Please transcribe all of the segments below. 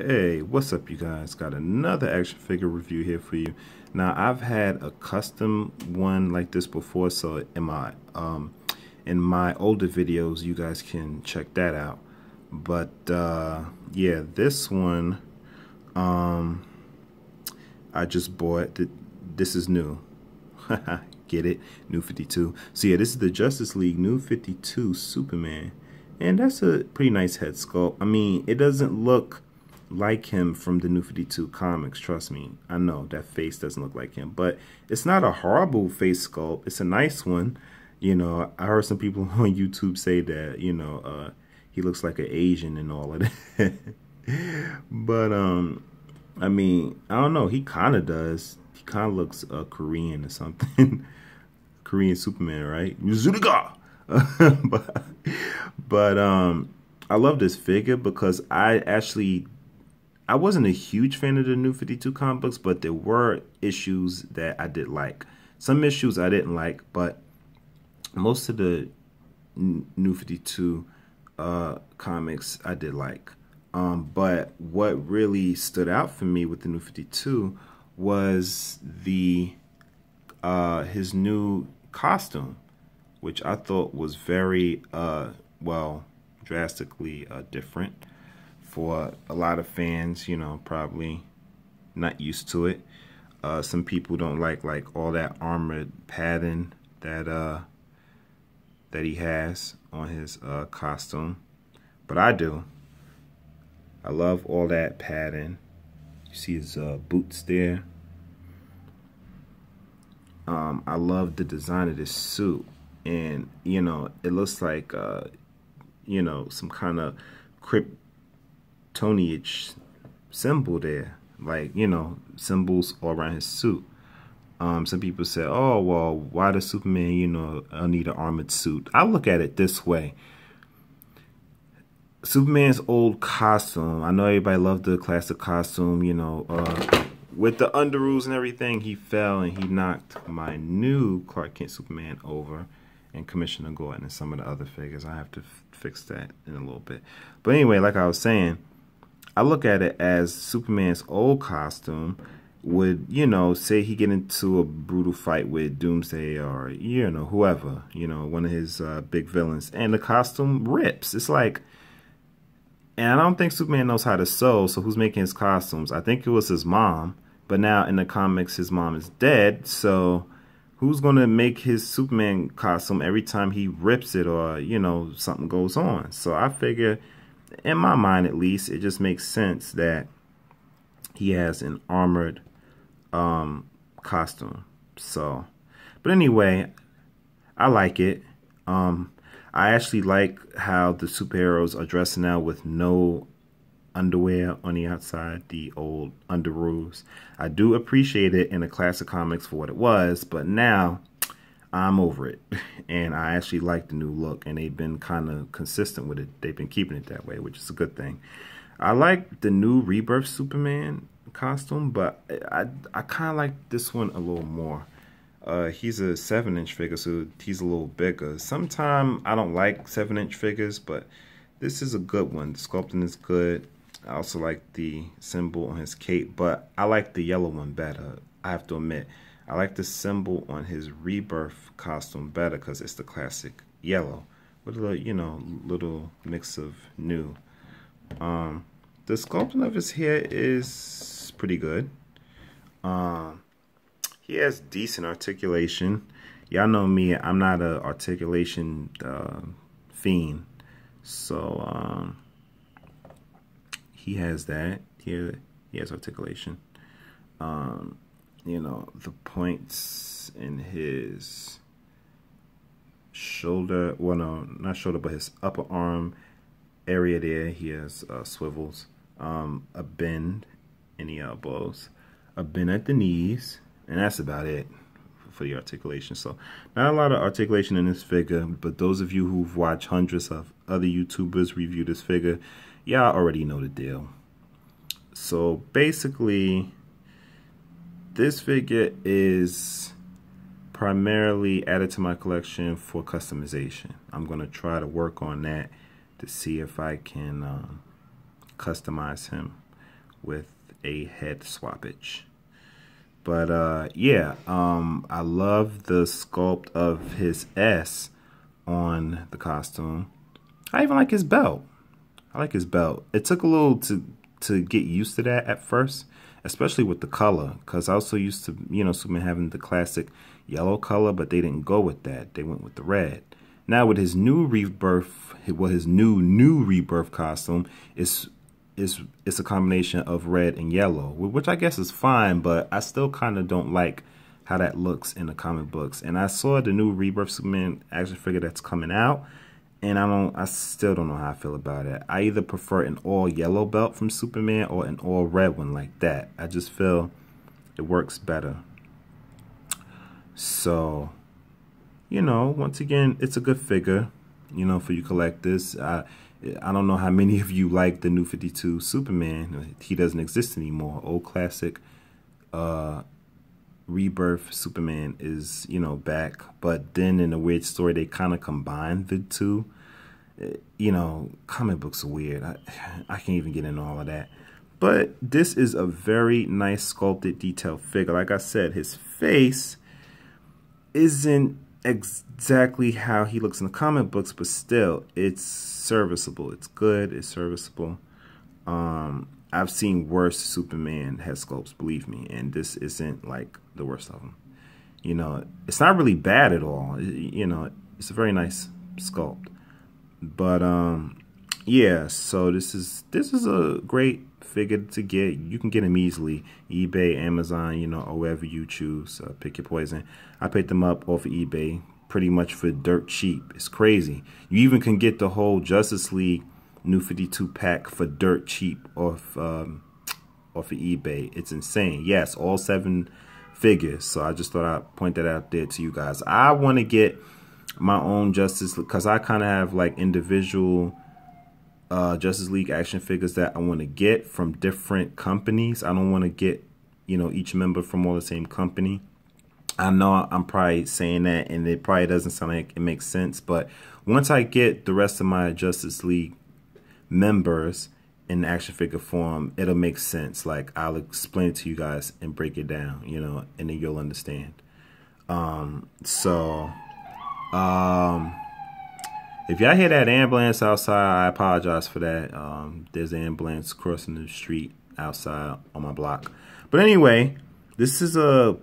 Hey, what's up, you guys? Got another action figure review here for you. Now, I've had a custom one like this before, so in my older videos, you guys can check that out. But yeah, this one I just bought. This is new. Get it? New 52. So yeah, this is the Justice League New 52 Superman. And that's a pretty nice head sculpt. I mean, it doesn't look like him from the New 52 comics, trust me. I know that face doesn't look like him, but it's not a horrible face sculpt. It's a nice one. You know, I heard some people on YouTube say that, he looks like an Asian and all of that. But I mean, I don't know, he kind of does. He kind of looks Korean or something. Korean Superman, right? Zuniga. but I love this figure because I wasn't a huge fan of the New 52 comic books, but there were issues that I did like. Some issues I didn't like, but most of the New 52 comics I did like. But what really stood out for me with the New 52 was his new costume, which I thought was very drastically different for a lot of fans. Probably not used to it. Some people don't like all that armored padding that he has on his costume, but I do. I love all that padding. You see his boots there. I love the design of this suit, and it looks like some kind of Kryptonian symbol there, like symbols all around his suit. Some people say, oh well, why does Superman need an armored suit? I look at it this way. Superman's old costume, I know everybody loved the classic costume, with the underoos and everything. He fell and he knocked my new Clark Kent Superman over, and Commissioner Gordon and some of the other figures. I have to fix that in a little bit. But anyway, like I was saying, I look at it as Superman's old costume would, say he get into a brutal fight with Doomsday or, whoever, one of his big villains, and the costume rips. It's like, and I don't think Superman knows how to sew, so who's making his costumes? I think it was his mom, but now in the comics, his mom is dead, so who's going to make his Superman costume every time he rips it or, something goes on? So I figure, in my mind at least, it just makes sense that he has an armored costume. So, but anyway, I like it. I actually like how the superheroes are dressing now with no underwear on the outside, the old underoos. I do appreciate it in the classic comics for what it was, but now I'm over it. And I actually like the new look, and they've been kind of consistent with it. They've been keeping it that way, which is a good thing. I like the new Rebirth Superman costume, but I kind of like this one a little more. He's a 7-inch figure, so he's a little bigger. Sometimes I don't like 7-inch figures, but this is a good one. The sculpting is good. I also like the symbol on his cape, but I like the yellow one better. I have to admit, I like the symbol on his Rebirth costume better because it's the classic yellow with a little, little mix of new. The sculpting of his hair is pretty good. He has decent articulation. Y'all know me, I'm not a articulation fiend. So he has that. He has articulation. The points in his shoulder, well no, not shoulder, but his upper arm area there, he has swivels. A bend in the elbows, a bend at the knees, and that's about it for the articulation. So not a lot of articulation in this figure, but those of you who've watched hundreds of other YouTubers review this figure, y'all already know the deal. So basically, this figure is primarily added to my collection for customization. I'm going to try to work on that to see if I can customize him. with a head swappage. But yeah, I love the sculpt of his S on the costume. I even like his belt. I like his belt. It took a little to get used to that at first, especially with the color, because I was so used to, you know, Superman having the classic yellow color, but they didn't go with that. They went with the red. Now with his new rebirth, well, his new rebirth costume is it's a combination of red and yellow, which I guess is fine, but I still kind of don't like how that looks in the comic books. And I saw the new Rebirth Superman action figure that's coming out, and I still don't know how I feel about it. I either prefer an all yellow belt from Superman or an all red one like that. I just feel it works better. So, you know, once again, it's a good figure, you know, for you collectors. I don't know how many of you like the new 52 Superman. He doesn't exist anymore. Old classic Rebirth Superman is, you know, back. But then in a weird story, they kind of combined the two. You know, comic books are weird. I can't even get into all of that. But this is a very nice sculpted, detailed figure. Like I said, his face isn't exactly how he looks in the comic books, but still, it's serviceable. It's good. It's serviceable. I've seen worse Superman head sculpts, believe me, and this isn't like the worst of them. You know, it's not really bad at all. You know, it's a very nice sculpt. But yeah. So this is a great figure to get. You can get them easily, eBay, Amazon, you know, or wherever you choose. Pick your poison. I picked them up off of eBay pretty much for dirt cheap. It's crazy. You even can get the whole Justice League New 52 pack for dirt cheap off of eBay. It's insane. Yes, all 7 figures. So I just thought I'd point that out there to you guys. I want to get my own Justice League because I kind of have like individual Justice League action figures that I want to get from different companies. I don't want to get, you know, each member from all the same company. I know I'm probably saying that and it probably doesn't sound like it makes sense, but once I get the rest of my Justice League members in action figure form, it'll make sense. Like, I'll explain it to you guys and break it down, you know, and then you'll understand. If y'all hear that ambulance outside, I apologize for that. There's an ambulance crossing the street outside on my block. But anyway, this is a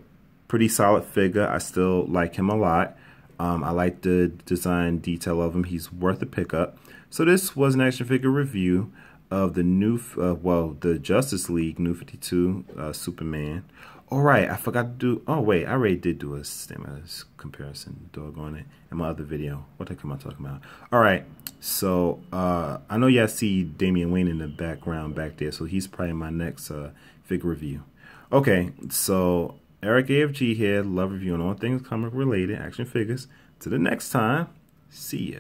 pretty solid figure. I still like him a lot. I like the design detail of him. He's worth a pickup. So this was an action figure review of the new, the Justice League New 52 Superman. All right, I forgot to do. Oh wait, I already did do a stimulus comparison. Doggone it! In my other video, what the heck am I talking about? All right, so I know y'all see Damian Wayne in the background back there, so he's probably my next figure review. Okay, so Eric AFG here, love reviewing all things comic related action figures. Till the next time, see ya.